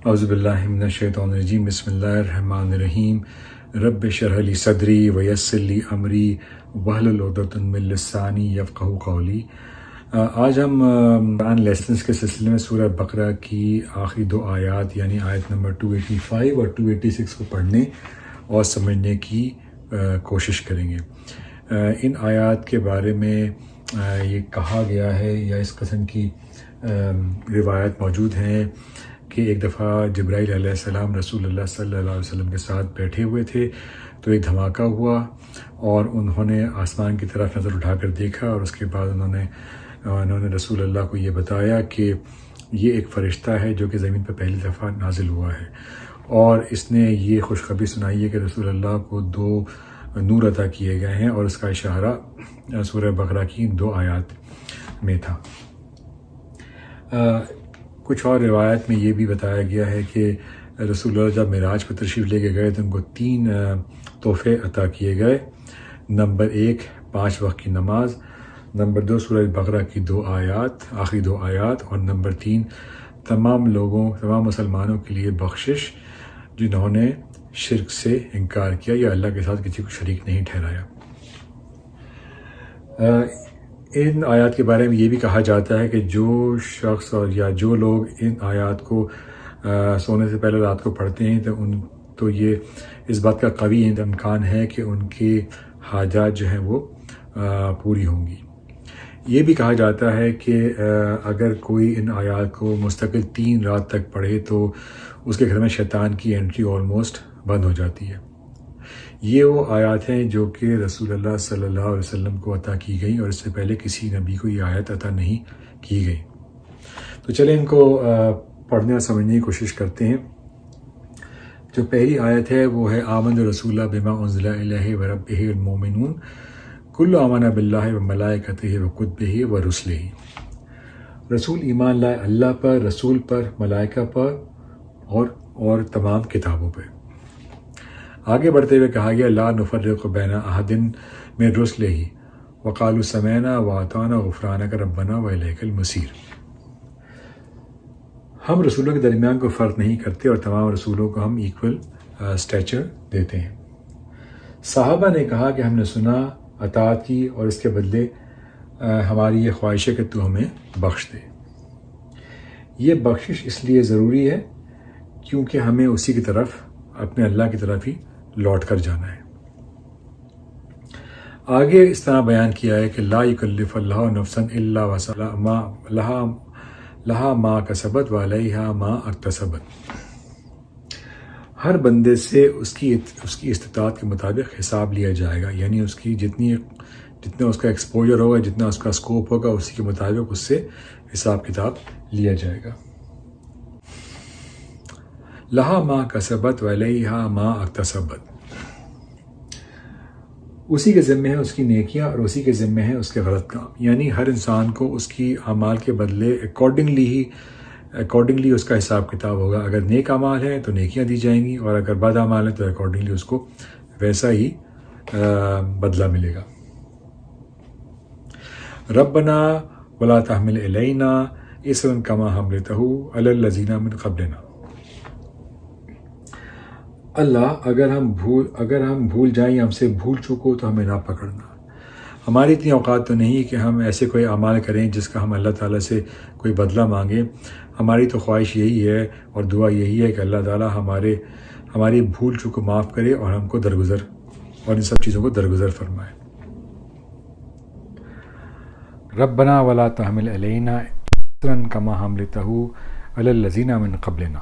اعوذ باللہ من الشیطان الرجیم بسم اللہ الرحمن الرحیم رب اشرح لی صدری ویسر لی امری واحلل عقدۃ من لسانی یفقہوا قولی۔ آج ہم قرآن لیسنز کے سلسلے میں سورہ بقرہ کی آخری دو آیات یعنی آیت نمبر 285 اور 286 کو پڑھنے اور سمجھنے کی کوشش کریں گے۔ ان آیات کے بارے میں یہ کہا گیا ہے یا اس قسم کی روایت موجود ہیں کہ ایک دفعہ جبرائیل علیہ السلام رسول اللہ صلی اللہ علیہ وسلم کے ساتھ بیٹھے ہوئے تھے تو ایک دھماکہ ہوا اور انہوں نے آسمان کی طرف نظر اٹھا کر دیکھا اور اس کے بعد انہوں نے رسول اللہ کو یہ بتایا کہ یہ ایک فرشتہ ہے جو کہ زمین پر پہلی دفعہ نازل ہوا ہے، اور اس نے یہ خوشخبری سنائی ہے کہ رسول اللہ کو 2 نور عطا کیے گئے ہیں، اور اس کا اشارہ سورہ بقرہ کی 2 آیات میں تھا۔ کچھ اور روایت میں یہ بھی بتایا گیا ہے کہ رسول اللہ جب معراج پر تشریف لے کے گئے تو ان کو 3 تحفے عطا کیے گئے۔ نمبر 1 5 وقت کی نماز، نمبر 2 سورہ بقرہ کی 2 آیات، آخری 2 آیات، اور نمبر 3 تمام مسلمانوں کے لیے بخشش جنہوں نے شرک سے انکار کیا یا اللہ کے ساتھ کسی کو شریک نہیں ٹھہرایا۔ ان آیات کے بارے میں یہ بھی کہا جاتا ہے کہ جو شخص اور یا جو لوگ ان آیات کو سونے سے پہلے رات کو پڑھتے ہیں تو یہ اس بات کا قوی امکان ہے کہ ان کے حاجات جو ہیں وہ پوری ہوں گی۔ یہ بھی کہا جاتا ہے کہ اگر کوئی ان آیات کو مستقل 3 رات تک پڑھے تو اس کے گھر میں شیطان کی انٹری آلموسٹ بند ہو جاتی ہے۔ یہ وہ آیات ہیں جو کہ رسول اللہ صلی اللہ علیہ وسلم کو عطا کی گئی اور اس سے پہلے کسی نبی کو یہ آیت عطا نہیں کی گئی۔ تو چلیں ان کو پڑھنے اور سمجھنے کی کوشش کرتے ہیں۔ جو پہلی آیت ہے وہ ہے آمن رسول بما انزل الیہ وربہ المؤمنون کل آمن باللہ وملائکتہ وکتبہ ورسلہ۔ رسول ایمان لائے اللہ پر، رسول پر، ملائکہ پر اور تمام کتابوں پر۔ آگے بڑھتے ہوئے کہا گیا لا نفرق بین احد من رسلہ وقالوا سمعنا واطعنا غفرانک ربنا والیک المصیر۔ ہم رسولوں کے درمیان کوئی فرق نہیں کرتے اور تمام رسولوں کو ہم ایکول اسٹیچر دیتے ہیں۔ صحابہ نے کہا کہ ہم نے سنا، اطاعت کی، اور اس کے بدلے ہماری یہ خواہش ہے کہ تو ہمیں بخش دے۔ یہ بخشش اس لیے ضروری ہے کیونکہ ہمیں اسی کی طرف، اپنے اللہ کی طرف ہی لوٹ کر جانا ہے۔ آگے اس طرح بیان کیا ہے کہ لا یکلف اللہ نفسا الا وسعها لہا ما کسبت وعلیہا ما اکتسبت۔ ہر بندے سے اس کی استطاعت کے مطابق حساب لیا جائے گا، یعنی اس کی جتنا اس کا ایکسپوجر ہوگا، جتنا اس کا اسکوپ ہوگا، اسی کے مطابق اس سے حساب کتاب لیا جائے گا۔ لہا ما کسبت وعلیہا ما اکتسبت، اسی کے ذمہ ہے اس کی نیکیاں اور اسی کے ذمہ ہے اس کے غلط کام، یعنی ہر انسان کو اس کی اعمال کے بدلے اکارڈنگلی اس کا حساب کتاب ہوگا۔ اگر نیک اعمال ہیں تو نیکیاں دی جائیں گی، اور اگر بد اعمال ہیں تو اکارڈنگلی اس کو ویسا ہی بدلہ ملے گا۔ ربنا ولا تحمل علینا اصرا کما حملتہ علی الذین من قبلنا۔ اللہ اگر ہم بھول جائیں یا ہم سے بھول چکو تو ہمیں نہ پکڑنا۔ ہماری اتنی اوقات تو نہیں کہ ہم ایسے کوئی اعمال کریں جس کا ہم اللہ تعالیٰ سے کوئی بدلہ مانگیں۔ ہماری تو خواہش یہی ہے اور دعا یہی ہے کہ اللہ تعالیٰ ہماری بھول چکو معاف کرے اور ہم کو درگزر اور ان سب چیزوں کو درگزر فرمائے۔ ربنا ولا تحمل علینا اصرا کما حملتہ علی الذین من قبلنا۔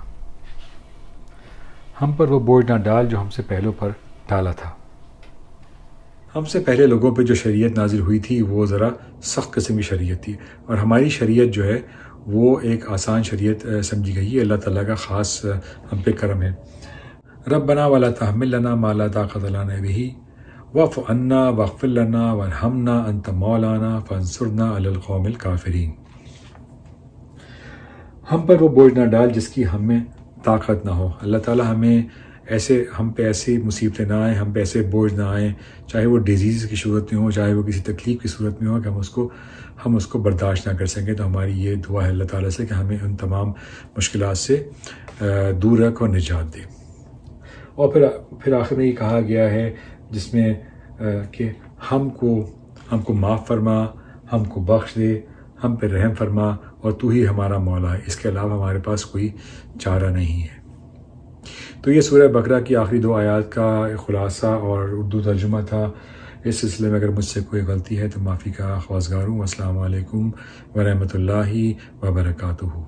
ہم پر وہ بوجھ نہ ڈال جو ہم سے پہلوں پر ڈالا تھا۔ ہم سے پہلے لوگوں پہ جو شریعت نازل ہوئی تھی وہ ذرا سخت قسم کی شریعت تھی، اور ہماری شریعت جو ہے وہ ایک آسان شریعت سمجھی گئی ہے۔ اللہ تعالیٰ کا خاص ہم پہ کرم ہے۔ ربنا ولا تحمل لنا ما لا طاقت لنا به واعف عنا واغفر لنا وارحمنا انت مولانا فانصرنا علی القوم الکافرین۔ ہم پر وہ بوجھ نہ ڈال جس کی ہم میں طاقت نہ ہو۔ اللہ تعالیٰ ہمیں ایسے ہم پہ ایسی مصیبتیں نہ آئیں، ہم پہ ایسے بوجھ نہ آئیں، چاہے وہ ڈیزیز کی صورت میں ہو، چاہے وہ کسی تکلیف کی صورت میں ہو، کہ ہم اس کو برداشت نہ کر سکیں۔ تو ہماری یہ دعا ہے اللہ تعالیٰ سے کہ ہمیں ان تمام مشکلات سے دور رکھ اور نجات دے۔ اور پھر آخر میں یہ کہا گیا ہے جس میں کہ ہم کو معاف فرما، ہم کو بخش دے، ہم پہ رحم فرما، اور تو ہی ہمارا مولا ہے، اس کے علاوہ ہمارے پاس کوئی چارہ نہیں ہے۔ تو یہ سورہ بقرہ کی آخری 2 آیات کا خلاصہ اور اردو ترجمہ تھا۔ اس سلسلے میں اگر مجھ سے کوئی غلطی ہے تو معافی کا خواستگار ہوں۔ السلام علیکم ورحمۃ اللہ وبرکاتہ۔